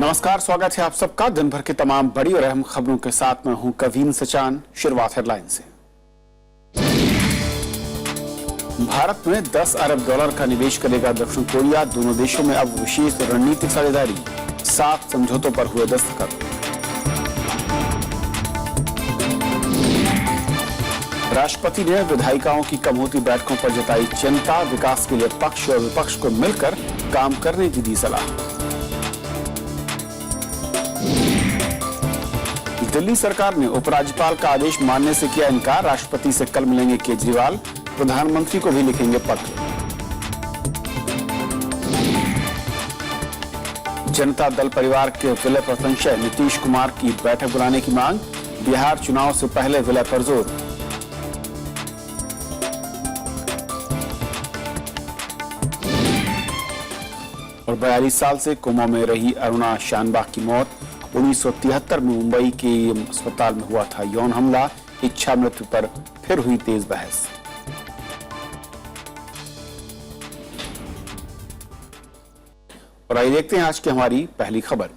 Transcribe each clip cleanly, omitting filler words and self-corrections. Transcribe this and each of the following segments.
नमस्कार, स्वागत है आप सबका दिन भर के तमाम बड़ी और अहम खबरों के साथ। मैं हूं कवीन सचान। शुरुआत हेडलाइन से। भारत में 10 अरब डॉलर का निवेश करेगा दक्षिण कोरिया। दोनों देशों में अब विशेष रणनीतिक साझेदारी। 7 समझौतों पर हुए दस्तखत। राष्ट्रपति ने विधायिकाओं की कम होती बैठकों पर जताई चिंता। विकास के लिए पक्ष और विपक्ष को मिलकर काम करने की दी सलाह। दिल्ली सरकार ने उपराज्यपाल का आदेश मानने से किया इनकार। राष्ट्रपति से कल मिलेंगे केजरीवाल। प्रधानमंत्री को भी लिखेंगे पत्र। जनता दल परिवार के विलय पर संशय। नीतीश कुमार की बैठक बुलाने की मांग। बिहार चुनाव से पहले विलय पर जोर। और 42 साल से कोमा में रही अरुणा शानबाग की मौत। 1973 में मुंबई के अस्पताल में हुआ था यौन हमला। इच्छा मृत्यु पर फिर हुई तेज बहस। और आइए देखते हैं आज की हमारी पहली खबर।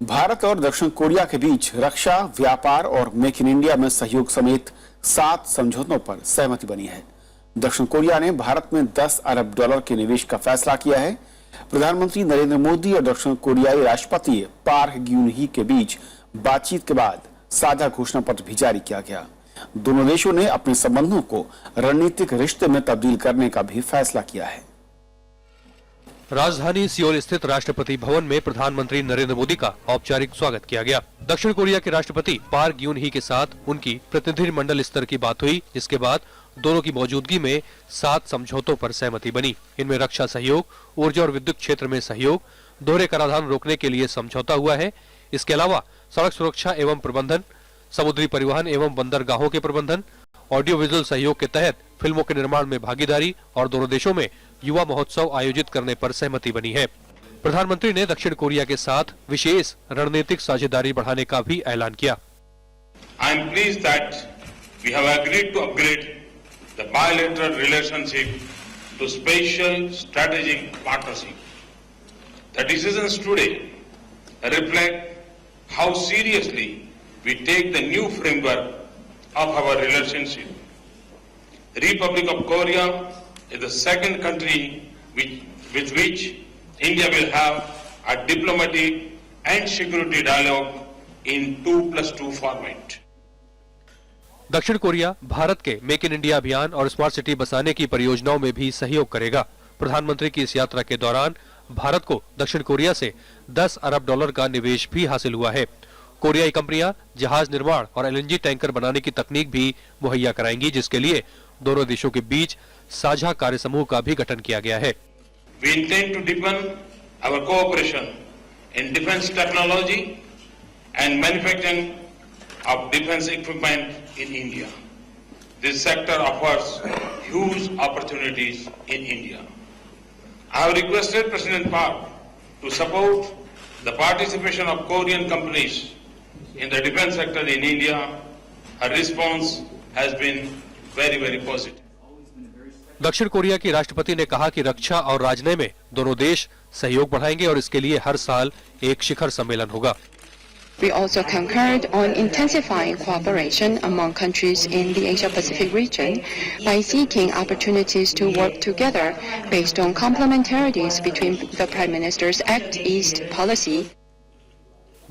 भारत और दक्षिण कोरिया के बीच रक्षा, व्यापार और मेक इन इंडिया में सहयोग समेत 7 समझौतों पर सहमति बनी है। दक्षिण कोरिया ने भारत में 10 अरब डॉलर के निवेश का फैसला किया है। प्रधानमंत्री नरेंद्र मोदी और दक्षिण कोरियाई राष्ट्रपति पार्क ग्यून-ही के बीच बातचीत के बाद साझा घोषणा पत्र भी जारी किया गया। दोनों देशों ने अपने संबंधों को रणनीतिक रिश्ते में तब्दील करने का भी फैसला किया है। राजधानी सियोल स्थित राष्ट्रपति भवन में प्रधानमंत्री नरेंद्र मोदी का औपचारिक स्वागत किया गया। दक्षिण कोरिया के राष्ट्रपति पार्क ग्यून-ही के साथ उनकी प्रतिनिधिमंडल स्तर की बात हुई। इसके बाद दोनों की मौजूदगी में 7 समझौतों पर सहमति बनी। इनमें रक्षा सहयोग, ऊर्जा और विद्युत क्षेत्र में सहयोग, दोहरे कराधान रोकने के लिए समझौता हुआ है। इसके अलावा सड़क सुरक्षा एवं प्रबंधन, समुद्री परिवहन एवं बंदरगाहों के प्रबंधन, ऑडियो विजुअल सहयोग के तहत फिल्मों के निर्माण में भागीदारी और दोनों देशों में युवा महोत्सव आयोजित करने पर सहमति बनी है। प्रधानमंत्री ने दक्षिण कोरिया के साथ विशेष रणनीतिक साझेदारी बढ़ाने का भी ऐलान किया। I am pleased that we have agreed to upgrade the bilateral relationship to special strategic partnership. The decisions today reflect how seriously we take the new framework of our relationship. The Republic of Korea is the second country with which India will have a diplomatic and security dialogue in 2+2 format. दक्षिण Korea Bharat के make in India अभियान और smart city बसाने की परियोजनाओं में भी सहयोग करेगा। प्रधानमंत्री की इस यात्रा के दौरान भारत को दक्षिण कोरिया से 10 अरब डॉलर का निवेश भी हासिल हुआ है। कोरियाई कंपनियां जहाज निर्माण और एलएनजी टैंकर बनाने की तकनीक भी मुहैया कराएंगी, जिसके लिए दोनों देशों के बीच साझा कार्य समूह का भी गठन किया गया है। We intend to deepen our cooperation in defense technology and manufacturing of defense equipment in India. This sector offers huge opportunities in India. I have requested President Park to support the participation of Korean companies in the defense sector in India. Her response has been very, very positive. दक्षिण Korea की राष्ट्रपति ने कहा कि रक्षा और राजनय में दोनों देश सहयोग बढ़ाएंगे और इसके लिए हर साल एक शिखर सम्मेलन होगा। We also concurred on intensifying cooperation among countries in the Asia-Pacific region by seeking opportunities to work together based on complementarities between the Prime Minister's Act East policy.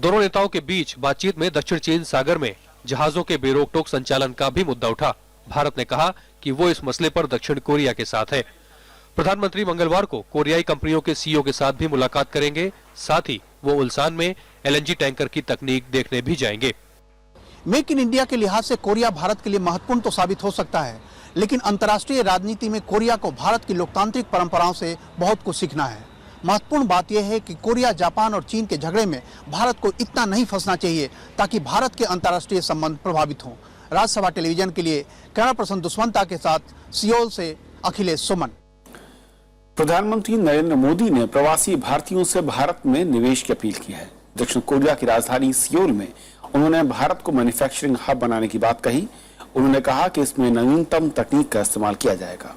दोनों नेताओं के बीच बातचीत में दक्षिण चीन सागर में जहाजों के बेरोक-टोक संचालन का भी मुद्दा उठा। भारत ने कहा कि वो इस मसले पर दक्षिण कोरिया के साथ है। प्रधानमंत्री मंगलवार को कोरियाई कंपनियों के सीईओ के साथ भी मुलाकात करेंगे। साथ ही वो उल्सान में एलएनजी टैंकर की तकनीक देखने भी जाएंगे। मेक इन इंडिया के लिहाज से कोरिया भारत के लिए महत्वपूर्ण तो साबित हो सकता है, लेकिन अंतर्राष्ट्रीय राजनीति में कोरिया को भारत की लोकतांत्रिक परंपराओं से बहुत कुछ सीखना है। महत्वपूर्ण बात यह है कि कोरिया, जापान और चीन के झगड़े में भारत को इतना नहीं फंसना चाहिए ताकि भारत के अंतर्राष्ट्रीय संबंध प्रभावित हों। राज्यसभा टेलीविजन के लिए कैमरा पर्सन दुष्वंता के साथ सियोल से अखिलेश सुमन। प्रधानमंत्री नरेंद्र मोदी ने प्रवासी भारतीयों से भारत में निवेश की अपील की है। दक्षिण कोरिया की राजधानी सियोल में उन्होंने भारत को मैन्युफैक्चरिंग हब बनाने की बात कही। उन्होंने कहा कि इसमें नवीनतम तकनीक का इस्तेमाल किया जाएगा।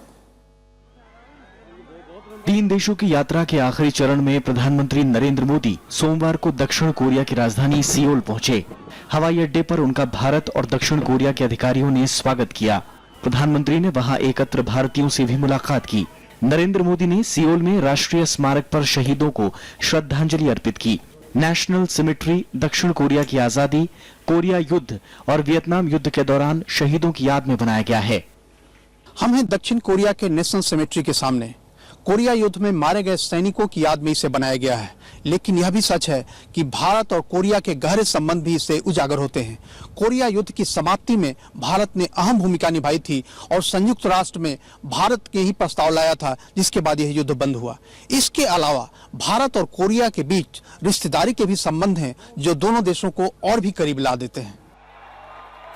3 देशों की यात्रा के आखिरी चरण में प्रधानमंत्री नरेंद्र मोदी सोमवार को दक्षिण कोरिया की राजधानी सियोल पहुंचे। हवाई अड्डे पर उनका भारत और दक्षिण कोरिया के अधिकारियों ने स्वागत किया। प्रधानमंत्री ने वहां एकत्र भारतीयों से भी मुलाकात की। नरेंद्र मोदी ने सियोल में राष्ट्रीय स्मारक पर शहीदों को श्रद्धांजलि अर्पित की। नेशनल सिमेट्री दक्षिण कोरिया की आजादी, कोरिया युद्ध और वियतनाम युद्ध के दौरान शहीदों की याद में बनाया गया है। हम हैं दक्षिण कोरिया के नेशनल सिमेट्री के सामने। कोरिया युद्ध में मारे गए सैनिकों की याद में इसे बनाया गया है, लेकिन यह भी सच है कि भारत और कोरिया के गहरे संबंध भी इससे उजागर होते हैं। कोरिया युद्ध की समाप्ति में भारत ने अहम भूमिका निभाई थी और संयुक्त राष्ट्र में भारत के ही प्रस्ताव लाया था, जिसके बाद यह युद्ध बंद हुआ। इसके अलावा भारत और कोरिया के बीच रिश्तेदारी के भी संबंध हैं, जो दोनों देशों को और भी करीब ला देते हैं।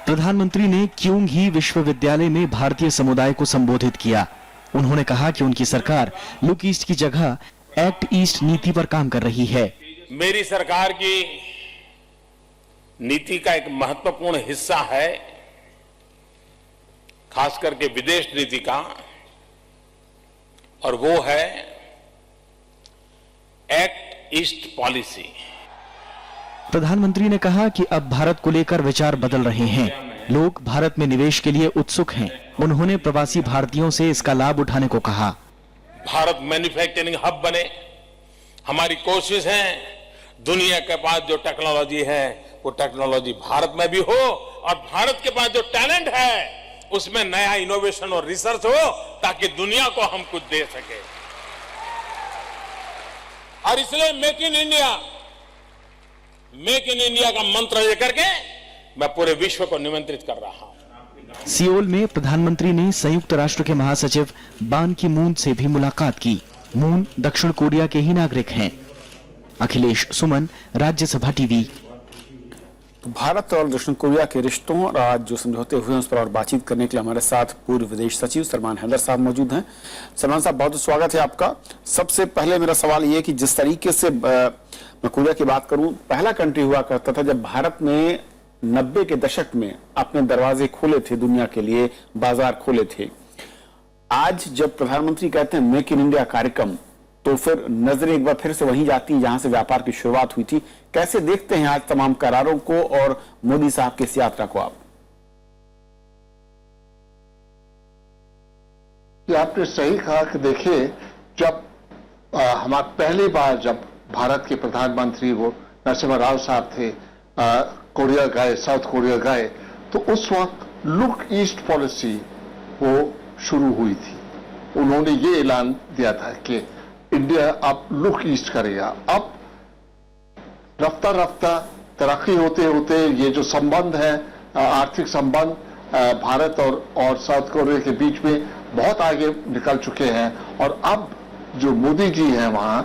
प्रधानमंत्री ने क्योंग ही विश्वविद्यालय में भारतीय समुदाय को संबोधित किया। उन्होंने कहा कि उनकी सरकार लुक ईस्ट की जगह एक्ट ईस्ट नीति पर काम कर रही है। मेरी सरकार की नीति का एक महत्वपूर्ण हिस्सा है, खास करके विदेश नीति का, और वो है एक्ट ईस्ट पॉलिसी। प्रधानमंत्री ने कहा कि अब भारत को लेकर विचार बदल रहे हैं। लोग भारत में निवेश के लिए उत्सुक हैं। उन्होंने प्रवासी भारतीयों से इसका लाभ उठाने को कहा। भारत मैन्युफैक्चरिंग हब बने, हमारी कोशिश है दुनिया के पास जो टेक्नोलॉजी है वो टेक्नोलॉजी भारत में भी हो, और भारत के पास जो टैलेंट है उसमें नया इनोवेशन और रिसर्च हो, ताकि दुनिया को हम कुछ दे सके। और इसलिए मेक इन इंडिया का मंत्र लेकर के मैं पूरे विश्व को निमंत्रित कर रहा हूं। सियोल में प्रधानमंत्री ने संयुक्त राष्ट्र के महासचिव बान की मून से भी मुलाकात की। मून दक्षिण कोरिया के ही नागरिक हैं। अखिलेश सुमन, राज्यसभा टीवी। भारत और दक्षिण कोरिया के रिश्तों और आज जो समझौते हुए हैं उस पर और बातचीत करने के लिए हमारे साथ पूर्व विदेश सचिव सलमान हैदर साहब मौजूद हैं। सलमान साहब, बहुत स्वागत है आपका। सबसे पहले मेरा सवाल ये है कि जिस तरीके से मैं कोरिया की बात करूं, पहला कंट्री हुआ करता था जब भारत ने 90 के दशक में अपने दरवाजे खोले थे, दुनिया के लिए बाजार खोले थे। आज जब प्रधानमंत्री कहते हैं मेक इन इंडिया कार्यक्रम, तो फिर नजरें एक बार फिर से वहीं जाती हैं जहां से व्यापार की शुरुआत हुई थी। कैसे देखते हैं आज तमाम करारों को और मोदी साहब की इस यात्रा को आप? आपने सही कहा कि देखिए, जब हमारा पहली बार जब भारत के प्रधानमंत्री वो नरसिम्हा राव साहब थे, कोरिया गए, साउथ कोरिया गए, तो उस वक्त लुक ईस्ट पॉलिसी वो शुरू हुई थी। उन्होंने ये ऐलान दिया था कि इंडिया अब लुक ईस्ट करेगा। अब रफ्ता रफ्ता तरक्की होते होते ये जो संबंध है, आर्थिक संबंध भारत और साउथ कोरिया के बीच में बहुत आगे निकल चुके हैं। और अब जो मोदी जी हैं वहां,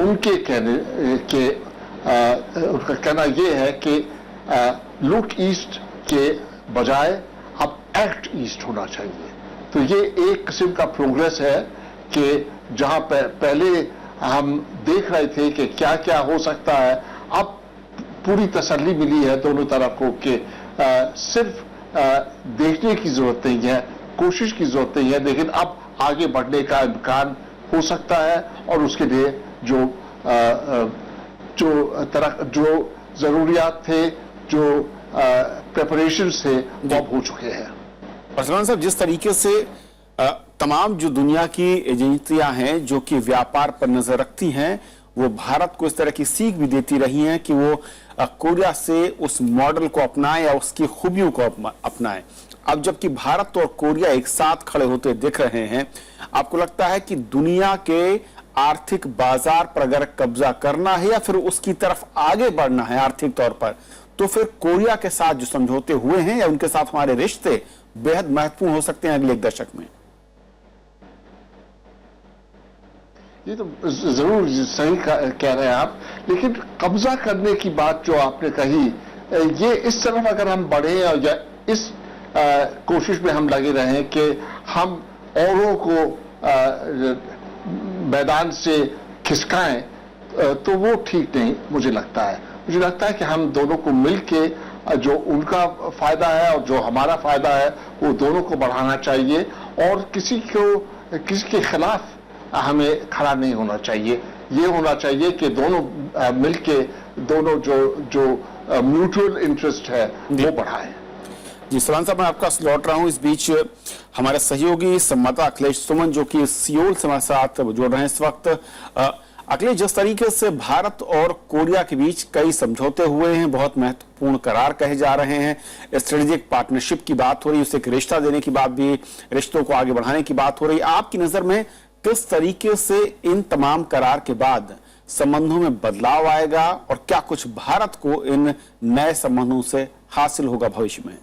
उनके कहने के उनका कहना यह है कि लुक ईस्ट के बजाय अब एक्ट ईस्ट होना चाहिए। तो ये एक किस्म का प्रोग्रेस है कि जहां पहले हम देख रहे थे कि क्या क्या हो सकता है, अब पूरी तसल्ली मिली है दोनों तरफ को कि सिर्फ देखने की जरूरत नहीं है, कोशिश की जरूरत नहीं है, लेकिन अब आगे बढ़ने का इम्कान हो सकता है। और उसके लिए जो जरूरियात थे, जो प्रिपरेशन थे, वो अब हो चुके हैं। और सलमान साहब, जिस तरीके से तमाम जो दुनिया की एजेंसियां हैं जो कि व्यापार पर नजर रखती हैं, वो भारत को इस तरह की सीख भी देती रही हैं कि वो कोरिया से उस मॉडल को अपनाए या उसकी खूबियों को अपनाए। अब जबकि भारत और कोरिया एक साथ खड़े होते दिख रहे हैं, आपको लगता है कि दुनिया के आर्थिक बाजार पर अगर कब्जा करना है या फिर उसकी तरफ आगे बढ़ना है आर्थिक तौर पर, तो फिर कोरिया के साथ जो समझौते हुए हैं या उनके साथ हमारे रिश्ते बेहद महत्वपूर्ण हो सकते हैं अगले एक दशक में? ये तो जरूर सही कह रहे हैं आप, लेकिन कब्जा करने की बात जो आपने कही, ये इस तरफ अगर हम बढ़े और या इस कोशिश में हम लगे रहें कि हम औरों को मैदान से खिसकाएं तो वो ठीक नहीं मुझे लगता है। मुझे लगता है कि हम दोनों को मिलके जो उनका फायदा है और जो हमारा फायदा है वो दोनों को बढ़ाना चाहिए और किसी के खिलाफ हमें खड़ा नहीं होना चाहिए। ये होना चाहिए कि दोनों मिलके दोनों जो म्यूचुअल इंटरेस्ट है वो बढ़ाएं। जी सलमान साहब, मैं आपका लौट रहा हूं। इस बीच हमारे सहयोगी संवाददाता अखिलेश सुमन जो कि सियोल से हमारे साथ जुड़ रहे हैं इस वक्त। अखिलेश, जिस तरीके से भारत और कोरिया के बीच कई समझौते हुए हैं, बहुत महत्वपूर्ण करार कहे जा रहे हैं, स्ट्रेटेजिक पार्टनरशिप की बात हो रही है, उसे एक रिश्ता देने की बात भी, रिश्तों को आगे बढ़ाने की बात हो रही है, आपकी नजर में किस तरीके से इन तमाम करार के बाद संबंधों में बदलाव आएगा और क्या कुछ भारत को इन नए संबंधों से हासिल होगा भविष्य में?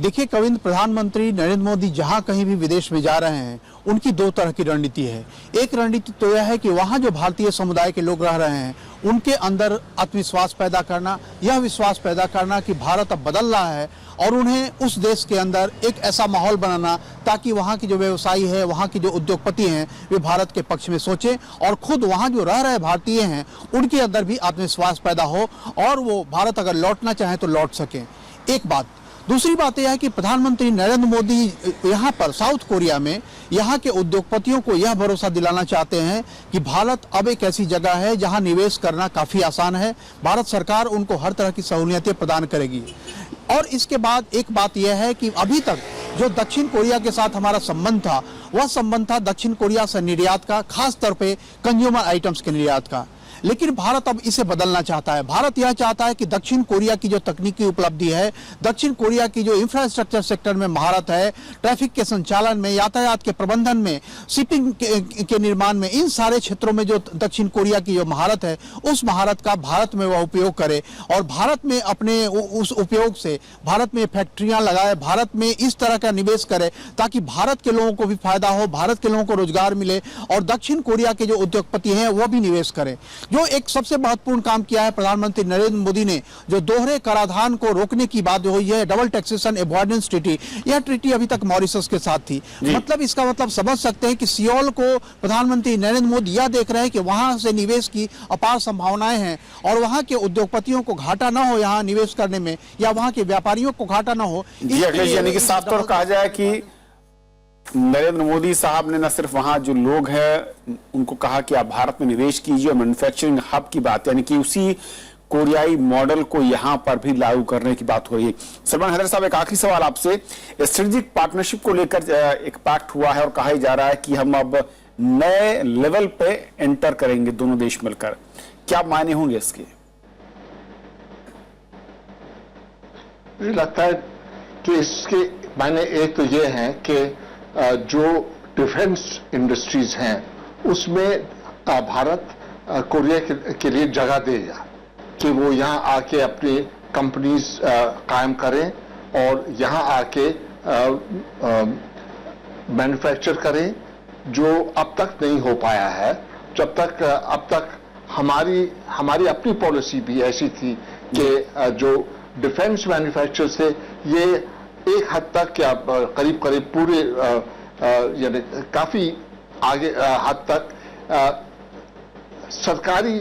देखिए कविंद, प्रधानमंत्री नरेंद्र मोदी जहां कहीं भी विदेश में जा रहे हैं उनकी दो तरह की रणनीति है। एक रणनीति तो यह है कि वहां जो भारतीय समुदाय के लोग रह रहे हैं उनके अंदर आत्मविश्वास पैदा करना, यह विश्वास पैदा करना कि भारत अब बदल रहा है और उन्हें उस देश के अंदर एक ऐसा माहौल बनाना ताकि वहाँ की जो व्यवसायी है, वहाँ की जो उद्योगपति हैं, वे भारत के पक्ष में सोचें और खुद वहाँ जो रह रहे भारतीय हैं उनके अंदर भी आत्मविश्वास पैदा हो और वो भारत अगर लौटना चाहें तो लौट सकें। एक बात। दूसरी बात यह है कि प्रधानमंत्री नरेंद्र मोदी यहाँ पर साउथ कोरिया में यहाँ के उद्योगपतियों को यह भरोसा दिलाना चाहते हैं कि भारत अब एक ऐसी जगह है जहाँ निवेश करना काफ़ी आसान है। भारत सरकार उनको हर तरह की सहूलियतें प्रदान करेगी। और इसके बाद एक बात यह है कि अभी तक जो दक्षिण कोरिया के साथ हमारा संबंध था वह संबंध था दक्षिण कोरिया से निर्यात का, खास तौर पे कंज्यूमर आइटम्स के निर्यात का। लेकिन भारत अब इसे बदलना चाहता है। भारत यह चाहता है कि दक्षिण कोरिया की जो तकनीकी उपलब्धि है, दक्षिण कोरिया की जो इंफ्रास्ट्रक्चर सेक्टर में महारत है, ट्रैफिक के संचालन में, यातायात के प्रबंधन में, शिपिंग के निर्माण में, इन सारे क्षेत्रों में जो दक्षिण कोरिया की जो महारत है उस महारत का भारत में वह उपयोग करे और भारत में अपने उस उपयोग से भारत में फैक्ट्रियां लगाए, भारत में इस तरह का निवेश करे ताकि भारत के लोगों को भी फायदा हो, भारत के लोगों को रोजगार मिले और दक्षिण कोरिया के जो उद्योगपति हैं वो भी निवेश करें। जो एक सबसे महत्वपूर्ण काम किया है प्रधानमंत्री नरेंद्र मोदी ने, जो दोहरे कराधान को रोकने की बात हुई है, डबल टैक्सेशन अवॉइडेंस ट्रीटी, यह ट्रीटी अभी तक मॉरिशस के साथ थी। मतलब इसका मतलब समझ सकते हैं कि सियोल को प्रधानमंत्री नरेंद्र मोदी यह देख रहे हैं कि वहां से निवेश की अपार संभावनाएं हैं और वहां के उद्योगपतियों को घाटा न हो यहाँ निवेश करने में या वहां के व्यापारियों को घाटा न हो। यानी कि साफ तौर कहा जाए कि नरेंद्र मोदी साहब ने न सिर्फ वहां जो लोग हैं उनको कहा कि आप भारत में निवेश कीजिए, मैन्युफैक्चरिंग हब की बात यानी कि उसी कोरियाई मॉडल को यहां पर भी लागू करने की बात हो रही है। सलमान हैदर साहब, एक आखिरी सवाल आपसे। स्ट्रेटेजिक पार्टनरशिप को लेकर एक पैक्ट हुआ है और कहा जा रहा है कि हम अब नए लेवल पे एंटर करेंगे दोनों देश मिलकर, क्या मायने होंगे इसके? मुझे लगता है कि इसके मायने एक तो ये है कि जो डिफेंस इंडस्ट्रीज हैं उसमें भारत कोरिया के लिए जगह देगा कि वो यहाँ आके अपनी कंपनीज कायम करें और यहाँ आके मैन्युफैक्चर करें, जो अब तक नहीं हो पाया है। जब तक अब तक हमारी अपनी पॉलिसी भी ऐसी थी कि जो डिफेंस मैन्युफैक्चर से ये एक हद तक या करीब करीब पूरे यानी काफी आगे हद तक सरकारी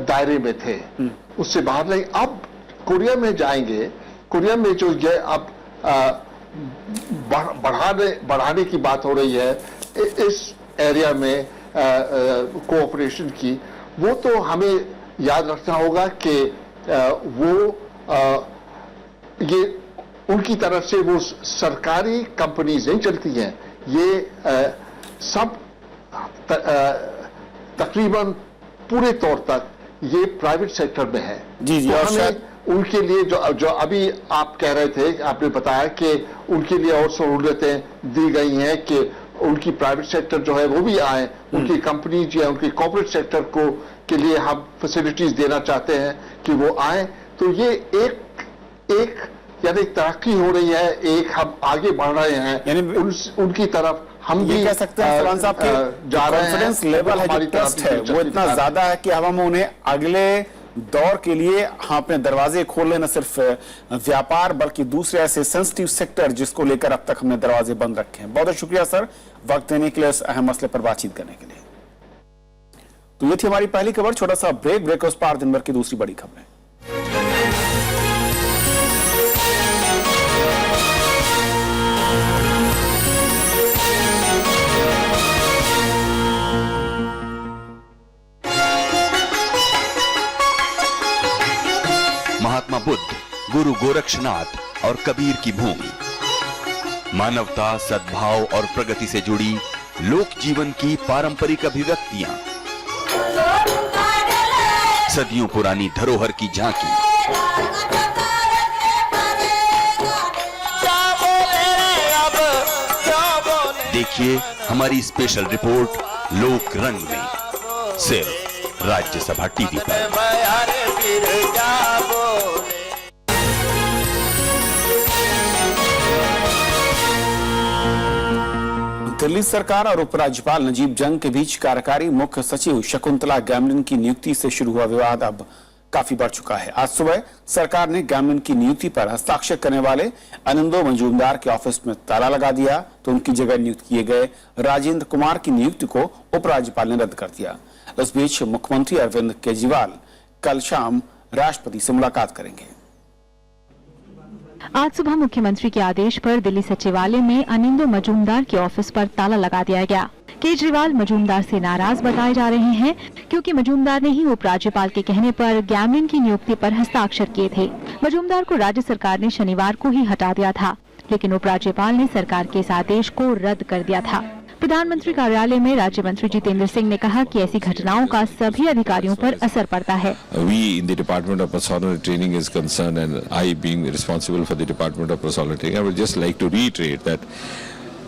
दायरे में थे, उससे बाहर नहीं। अब कोरिया में जाएंगे, कोरिया में जो ये अब बढ़ाने की बात हो रही है इस एरिया में कोऑपरेशन की, वो तो हमें याद रखना होगा कि वो ये उनकी तरफ से वो सरकारी कंपनीज नहीं चलती हैं, ये सब तकरीबन पूरे तौर तक ये प्राइवेट सेक्टर में है। जी जी, तो हमें उनके लिए जो अभी आप कह रहे थे, आपने बताया कि उनके लिए और सहूलियतें दी गई हैं कि उनकी प्राइवेट सेक्टर जो है वो भी आए, उनकी कंपनीज या उनकी कॉर्पोरेट सेक्टर को के लिए हम फैसिलिटीज देना चाहते हैं कि वो आए। तो ये एक यानी तरक्की हो रही है, एक हम आगे बढ़ रहे हैं, यानी उनकी तरफ हम भी कह सकते हैं सलमान साहब के जा रहे हैं। कॉन्फिडेंस लेवल है, जो ट्रस्ट है वो इतना ज्यादा है कि हम उन्हें अगले दौर के लिए हम अपने दरवाजे खोल लें, न सिर्फ व्यापार बल्कि दूसरे ऐसे सेंसिटिव सेक्टर जिसको लेकर अब तक हमने दरवाजे बंद रखे हैं। बहुत बहुत शुक्रिया सर, वक्त देने के लिए इस अहम मसले पर बातचीत करने के लिए। तो ये थी हमारी पहली खबर। छोटा सा ब्रेक के उस पार दिन भर की दूसरी बड़ी खबरें। महात्मा बुद्ध, गुरु गोरक्षनाथ और कबीर की भूमि, मानवता, सद्भाव और प्रगति से जुड़ी लोक जीवन की पारंपरिक अभिव्यक्तियां, सदियों पुरानी धरोहर की झांकी। देखिए हमारी स्पेशल रिपोर्ट लोक रंग में, सिर्फ राज्यसभा टीवी पर। दिल्ली सरकार और उपराज्यपाल नजीब जंग के बीच कार्यकारी मुख्य सचिव शकुंतला गैमलिन की नियुक्ति से शुरू हुआ विवाद अब काफी बढ़ चुका है। आज सुबह सरकार ने गैमलिन की नियुक्ति पर हस्ताक्षर करने वाले अनिंदो मजूमदार के ऑफिस में ताला लगा दिया, तो उनकी जगह नियुक्त किए गए राजेंद्र कुमार की नियुक्ति को उपराज्यपाल ने रद्द कर दिया। इस बीच मुख्यमंत्री अरविंद केजरीवाल कल शाम राष्ट्रपति से मुलाकात करेंगे। आज सुबह मुख्यमंत्री के आदेश पर दिल्ली सचिवालय में अनिंदो मजूमदार के ऑफिस पर ताला लगा दिया गया। केजरीवाल मजूमदार से नाराज बताए जा रहे हैं क्योंकि मजूमदार ने ही उपराज्यपाल के कहने पर गैमलिन की नियुक्ति पर हस्ताक्षर किए थे। मजूमदार को राज्य सरकार ने शनिवार को ही हटा दिया था, लेकिन उपराज्यपाल ने सरकार के इस आदेश को रद्द कर दिया था। प्रधानमंत्री कार्यालय में राज्य मंत्री जितेंद्र सिंह ने कहा कि ऐसी घटनाओं का सभी अधिकारियों पर असर पड़ता है। We in the Department of Personnel Training is concerned, and I being responsible for the Department of Personnel Training, I would just like to reiterate that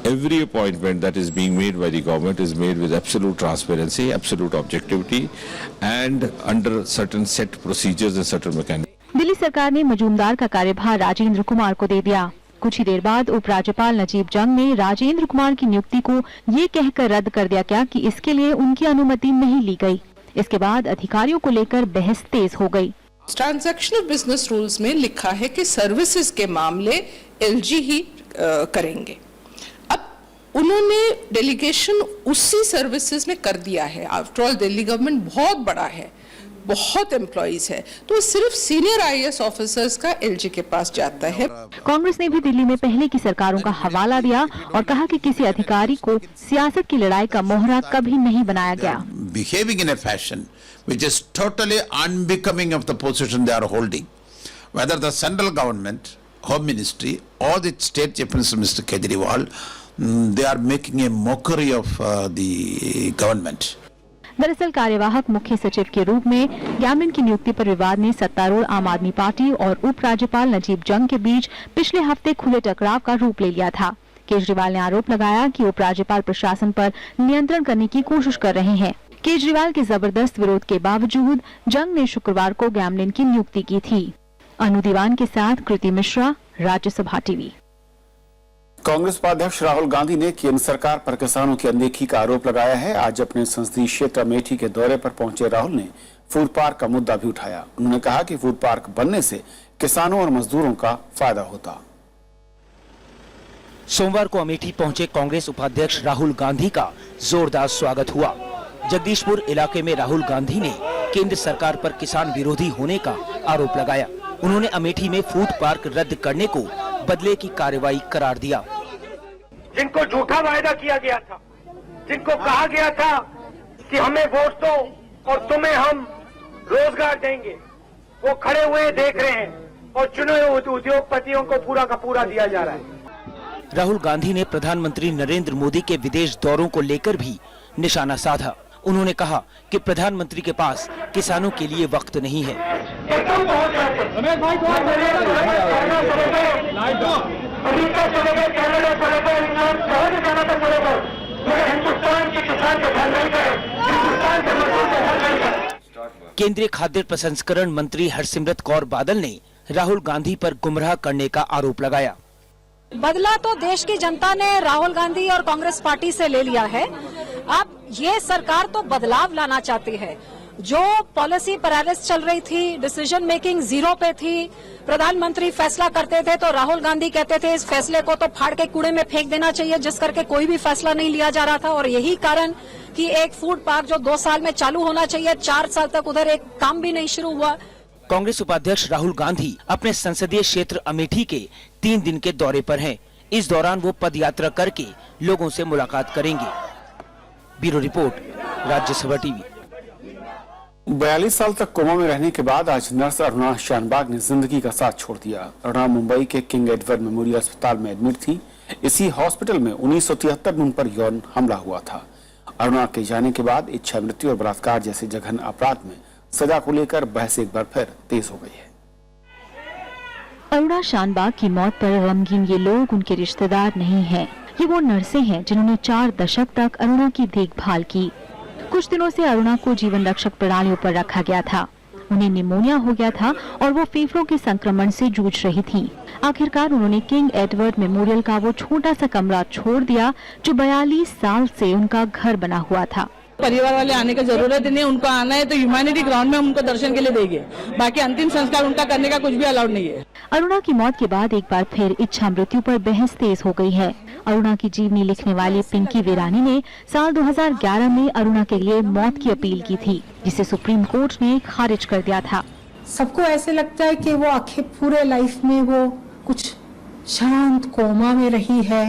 every appointment that is being made by the government is made with absolute transparency, absolute objectivity, and under certain set procedures and certain mechanisms. Delhi सरकार ने मजूमदार का कार्यभार राजेंद्र कुमार को दे दिया। कुछ ही देर बाद उपराज्यपाल नजीब जंग ने राजेंद्र कुमार की नियुक्ति को ये कहकर रद्द कर दिया क्या कि इसके लिए उनकी अनुमति नहीं ली गई। इसके बाद अधिकारियों को लेकर बहस तेज हो गई। ट्रांजैक्शनल बिजनेस रूल्स में लिखा है कि सर्विसेज के मामले एलजी ही करेंगे। अब उन्होंने डेलीगेशन उसी सर्विसेज में कर दिया है। आफ्टर ऑल दिल्ली गवर्नमेंट बहुत बड़ा है, बहुत एम्प्लॉइज है, तो सिर्फ सीनियर आईएएस ऑफिसर्स का एलजी के पास जाता है। कांग्रेस ने भी दिल्ली में पहले की सरकारों का हवाला दिया और कहा कि किसी अधिकारी को सियासत की लड़ाई का मोहरा कभी नहीं बनाया गया। Behaving in a fashion which is totally unbecoming of the position they are holding, whether the central government, Home Ministry, or the state chief minister Mr. Kejriwal, they are making a mockery of the government. दरअसल कार्यवाहक मुख्य सचिव के रूप में गैमलिन की नियुक्ति पर विवाद ने सत्तारूढ़ आम आदमी पार्टी और उपराज्यपाल नजीब जंग के बीच पिछले हफ्ते खुले टकराव का रूप ले लिया था। केजरीवाल ने आरोप लगाया कि उपराज्यपाल प्रशासन पर नियंत्रण करने की कोशिश कर रहे हैं। केजरीवाल के जबरदस्त विरोध के बावजूद जंग ने शुक्रवार को गैमलिन की नियुक्ति की थी। अनु दीवान के साथ कृति मिश्रा, राज्यसभा टीवी। कांग्रेस उपाध्यक्ष राहुल गांधी ने केंद्र सरकार पर किसानों की अनदेखी का आरोप लगाया है। आज अपने संसदीय क्षेत्र अमेठी के दौरे पर पहुंचे राहुल ने फूड पार्क का मुद्दा भी उठाया। उन्होंने कहा कि फूड पार्क बनने से किसानों और मजदूरों का फायदा होता। सोमवार को अमेठी पहुंचे कांग्रेस उपाध्यक्ष राहुल गांधी का जोरदार स्वागत हुआ। जगदीशपुर इलाके में राहुल गांधी ने केंद्र सरकार पर किसान विरोधी होने का आरोप लगाया। उन्होंने अमेठी में फूड पार्क रद्द करने को बदले की कार्रवाई करार दिया। जिनको झूठा वायदा किया गया था, जिनको कहा गया था कि हमें वोट दो और तुम्हें हम रोजगार देंगे, वो खड़े हुए देख रहे हैं और चुने हुए उद्योगपतियों को पूरा का पूरा दिया जा रहा है। राहुल गांधी ने प्रधानमंत्री नरेंद्र मोदी के विदेश दौरों को लेकर भी निशाना साधा। उन्होंने कहा कि प्रधानमंत्री के पास किसानों के लिए वक्त नहीं है। केंद्रीय खाद्य प्रसंस्करण मंत्री हरसिमरत कौर बादल ने राहुल गांधी पर गुमराह करने का आरोप लगाया। बदला तो देश की जनता ने राहुल गांधी और कांग्रेस पार्टी से ले लिया है। अब ये सरकार तो बदलाव लाना चाहती है। जो पॉलिसी पैरालिसिस चल रही थी, डिसीजन मेकिंग जीरो पे थी, प्रधानमंत्री फैसला करते थे तो राहुल गांधी कहते थे इस फैसले को तो फाड़ के कूड़े में फेंक देना चाहिए, जिस करके कोई भी फैसला नहीं लिया जा रहा था। और यही कारण कि एक फूड पार्क जो 2 साल में चालू होना चाहिए, 4 साल तक उधर एक काम भी नहीं शुरू हुआ। कांग्रेस उपाध्यक्ष राहुल गांधी अपने संसदीय क्षेत्र अमेठी के 3 दिन के दौरे पर हैं। इस दौरान वो पद यात्रा करके लोगों से मुलाकात करेंगे। Bureau report, Rajya Sabha TV. 42 साल तक कोमा में रहने के बाद आज नर्स अरुणा शानबाग ने जिंदगी का साथ छोड़ दिया। अरुणा मुंबई के किंग एडवर्ड मेमोरियल अस्पताल में एडमिट थी। इसी हॉस्पिटल में 1973 में उन पर यौन हमला हुआ था। अरुणा के जाने के बाद इच्छा मृत्यु और बलात्कार जैसे जघन्य अपराध में सजा को लेकर बहस एक बार फिर तेज हो गई है। अरुणा शानबाग की मौत पर गमगीन ये लोग उनके रिश्तेदार नहीं हैं। ये वो नर्सें हैं जिन्होंने 4 दशक तक अरुणा की देखभाल की। कुछ दिनों से अरुणा को जीवन रक्षक प्रणालियों पर रखा गया था। उन्हें निमोनिया हो गया था और वो फेफड़ों के संक्रमण से जूझ रही थी। आखिरकार उन्होंने किंग एडवर्ड मेमोरियल का वो छोटा सा कमरा छोड़ दिया जो 42 साल से उनका घर बना हुआ था। परिवार वाले आने की जरूरत नहीं है, उनको आना है तो ह्यूमैनिटी ग्राउंड में उनको दर्शन के लिए देंगे, बाकी अंतिम संस्कार उनका करने का कुछ भी अलाउड नहीं है। अरुणा की मौत के बाद एक बार फिर इच्छा मृत्यु पर बहस तेज हो गई है। अरुणा की जीवनी लिखने वाली पिंकी वीरानी ने साल 2011 में अरुणा के लिए मौत की अपील की थी, जिसे सुप्रीम कोर्ट ने खारिज कर दिया था। सबको ऐसे लगता है कि वो आखिर पूरे लाइफ में वो कुछ शांत कोमा में रही है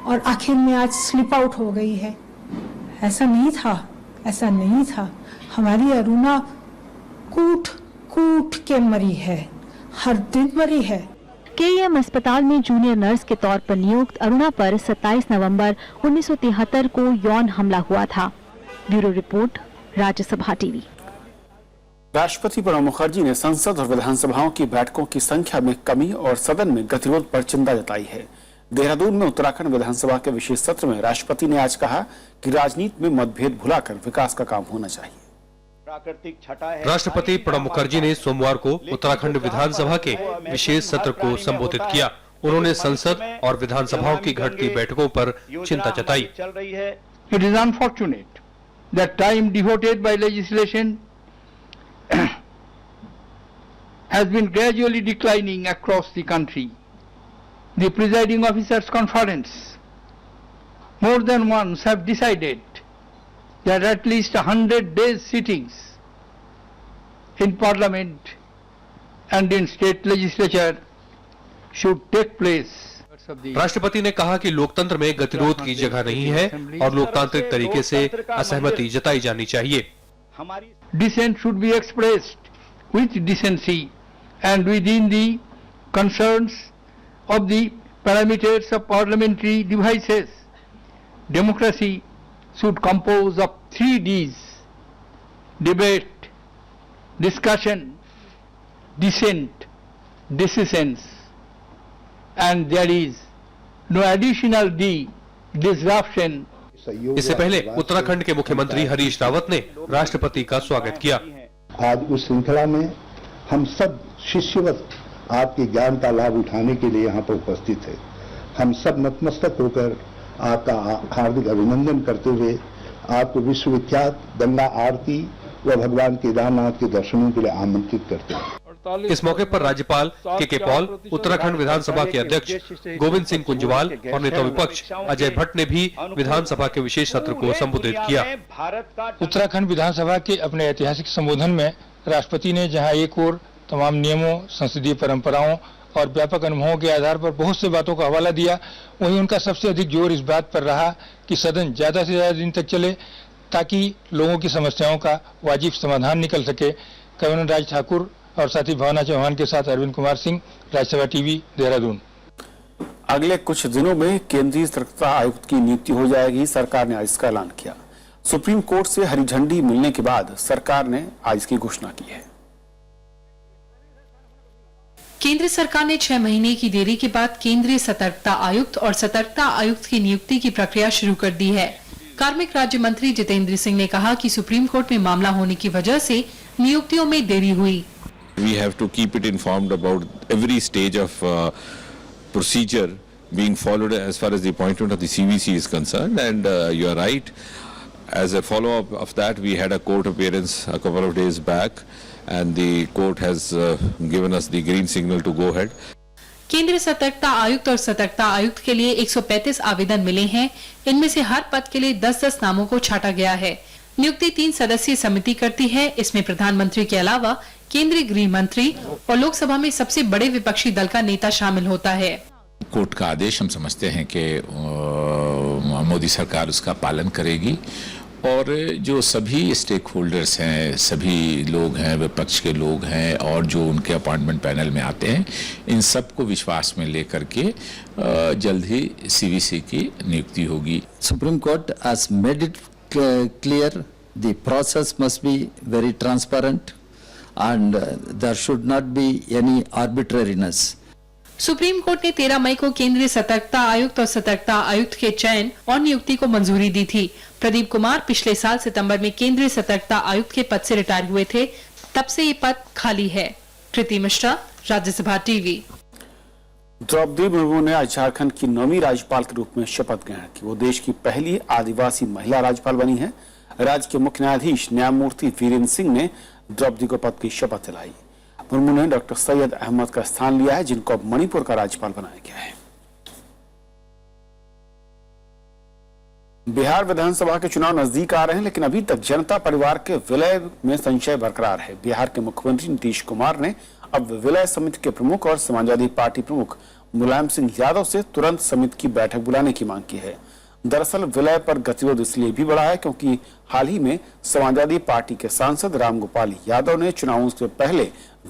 और आखिर में आज स्लिप आउट हो गई है। ऐसा नहीं था, ऐसा नहीं था। हमारी अरुणा कूट कूट के मरी है, हर दिन मरी है। केईएम अस्पताल में जूनियर नर्स के तौर पर नियुक्त अरुणा पर 27 नवंबर 1973 को यौन हमला हुआ था। Bureau report, Rajya Sabha TV. राष्ट्रपति प्रणब मुखर्जी ने संसद और विधानसभाओं की बैठकों की संख्या में कमी और सदन में गतिरोध पर चिंता जताई है। देहरादून में उत्तराखंड विधानसभा के विशेष सत्र में राष्ट्रपति ने आज कहा कि राजनीति में मतभेद भुलाकर विकास का काम होना चाहिए। राष्ट्रपति प्रणब मुखर्जी ने सोमवार को उत्तराखंड विधानसभा के विशेष सत्र को संबोधित किया। उन्होंने संसद और विधानसभाओं की घटती बैठकों पर चिंता जताई। It is unfortunate that time devoted by legislation has been gradually declining across the country. The presiding officers' conference more than once have decided that at least 100 days sittings in parliament and in state legislature should take place. राष्ट्रपति ने कहा कि लोकतंत्र में गतिरोध की जगह नहीं है और लोकतांत्रिक तरीके से असहमति जताई जानी चाहिए। Dissent should be expressed with decency and within the concerns of the parameters of parliamentary devices. Democracy should compose of 3 Ds: debate, discussion, dissent, decisions, and there is no additional D, disruption. इससे पहले उत्तराखंड के मुख्यमंत्री हरीश रावत ने राष्ट्रपति का स्वागत किया। आज उस श्रृंखला में हम सब शिष्यवत आपके ज्ञान का लाभ उठाने के लिए यहाँ पर उपस्थित है। हम सब नतमस्तक होकर आपका हार्दिक अभिनंदन करते हुए आपको विश्वविख्यात गंगा आरती व भगवान केदारनाथ के दर्शनों के लिए आमंत्रित करते हैं। इस मौके पर राज्यपाल के पॉल, उत्तराखंड विधानसभा के अध्यक्ष गोविंद सिंह कुंजवाल और नेता विपक्ष अजय भट्ट ने भी विधानसभा के विशेष सत्र को संबोधित किया। उत्तराखंड विधानसभा के अपने ऐतिहासिक संबोधन में राष्ट्रपति ने जहां एक ओर तमाम नियमों, संसदीय परंपराओं और व्यापक अनुभवों के आधार पर बहुत से बातों का हवाला दिया, वहीं उनका सबसे अधिक जोर इस बात पर रहा कि सदन ज्यादा से ज्यादा दिन तक चले ताकि लोगों की समस्याओं का वाजिब समाधान निकल सके। कविन राज ठाकुर और साथी भावना चौहान के साथ अरविंद कुमार सिंह, राज्यसभा टीवी, देहरादून। अगले कुछ दिनों में केंद्रीय सतर्कता आयुक्त की नियुक्ति हो जाएगी। सरकार ने आज इसका ऐलान किया। सुप्रीम कोर्ट से हरी झंडी मिलने के बाद सरकार ने आज इसकी घोषणा की है। केंद्र सरकार ने 6 महीने की देरी के बाद केंद्रीय सतर्कता आयुक्त और सतर्कता आयुक्त की नियुक्ति की प्रक्रिया शुरू कर दी है। कार्मिक राज्य मंत्री जितेंद्र सिंह ने कहा कि सुप्रीम कोर्ट में मामला होने की वजह से नियुक्तियों में देरी हुई। We have to keep it informed about every stage of procedure being followed as far as the appointment of the CVC is concerned, and you are right. as a follow-up of that, we had a court appearance a couple of days back, and the court has given us the green signal to go ahead. केंद्रीय सतर्कता आयुक्त और सतर्कता आयुक्त के लिए 135 आवेदन मिले हैं। इनमें से हर पद के लिए 10-10 नामों को छांटा गया है। नियुक्ति 3 सदस्यीय समिति करती है। इसमें प्रधानमंत्री के अलावा केंद्रीय गृह मंत्री और लोकसभा में सबसे बड़े विपक्षी दल का नेता शामिल होता है। कोर्ट का आदेश हम समझते हैं कि मोदी सरकार उसका पालन करेगी और जो सभी स्टेक होल्डर्स हैं, सभी लोग हैं, विपक्ष के लोग हैं और जो उनके अपॉइंटमेंट पैनल में आते हैं, इन सबको विश्वास में लेकर के जल्द ही सीवीसी की नियुक्ति होगी। Supreme court has made it clear the process must be very transparent and there should not be any arbitrariness. Supreme court ने 13 मई को केंद्रीय सतर्कता आयुक्त और सतर्कता आयुक्त के चयन और नियुक्ति को मंजूरी दी थी। प्रदीप कुमार पिछले साल सितंबर में केंद्रीय सतर्कता आयुक्त के पद से रिटायर हुए थे, तब से ये पद खाली है। कृति मिश्रा, राज्यसभा टीवी। द्रौपदी मुर्मू ने आज झारखंड की 9वीं राज्यपाल के रूप में शपथ ग्रहण की। वो देश की पहली आदिवासी महिला राज्यपाल बनी है। राज्य के मुख्य न्यायाधीश न्यायमूर्ति वीरेंद्र सिंह ने द्रौपदी को पद की शपथ दिलाई। मुर्मू ने डॉक्टर सैयद अहमद का स्थान लिया है, जिनको अब मणिपुर का राज्यपाल बनाया गया है। बिहार विधानसभा के चुनाव नजदीक आ रहे हैं, लेकिन अभी तक जनता परिवार के विलय में संशय बरकरार है। बिहार के मुख्यमंत्री नीतीश कुमार ने अब विलय समिति के प्रमुख और समाजवादी पार्टी प्रमुख मुलायम सिंह यादव से तुरंत समिति की बैठक बुलाने की मांग की है। दरअसल विलय पर गतिरोध इसलिए भी बढ़ा है क्योंकि हाल ही में समाजवादी पार्टी के सांसद रामगोपाल यादव ने चुनावों से पहले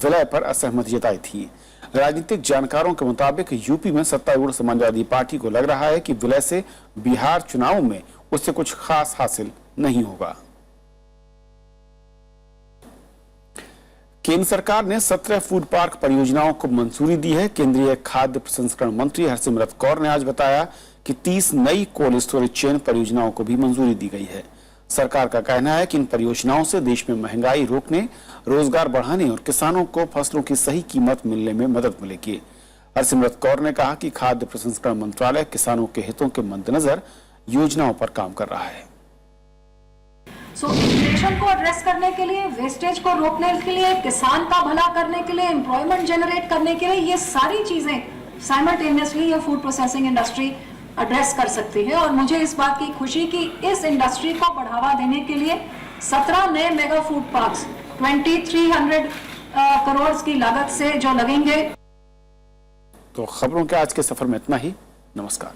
विलय पर असहमति जताई थी। राजनीतिक जानकारों के मुताबिक यूपी में सत्तारूढ़ समाजवादी पार्टी को लग रहा है कि विलय से बिहार चुनावों में उससे कुछ खास हासिल नहीं होगा। केंद्र सरकार ने 17 फूड पार्क परियोजनाओं को मंजूरी दी है। केंद्रीय खाद्य प्रसंस्करण मंत्री हरसिमरत कौर ने आज बताया कि 30 नई कोल्ड स्टोरेज चेन परियोजनाओं को भी मंजूरी दी गई है। सरकार का कहना है कि इन परियोजनाओं से देश में महंगाई रोकने, रोजगार बढ़ाने और किसानों को फसलों की सही कीमत मिलने में मदद मिलेगी। हरसिमरत कौर ने कहा कि खाद्य प्रसंस्करण मंत्रालय किसानों के हितों के मद्देनजर योजनाओं पर काम कर रहा है। इन्फ्लेशन को एड्रेस करने के लिए, वेस्टेज को रोकने के लिए, किसान का भला करने के लिए, एम्प्लॉयमेंट जनरेट करने के लिए, ये सारी चीजें साइमल्टेनियसली ये फूड प्रोसेसिंग इंडस्ट्री एड्रेस कर सकती है। और मुझे इस बात की खुशी कि इस इंडस्ट्री को बढ़ावा देने के लिए 17 नए मेगा फूड पार्क्स 2300 करोड़ की लागत से जो लगेंगे। तो खबरों के आज के सफर में इतना ही। नमस्कार।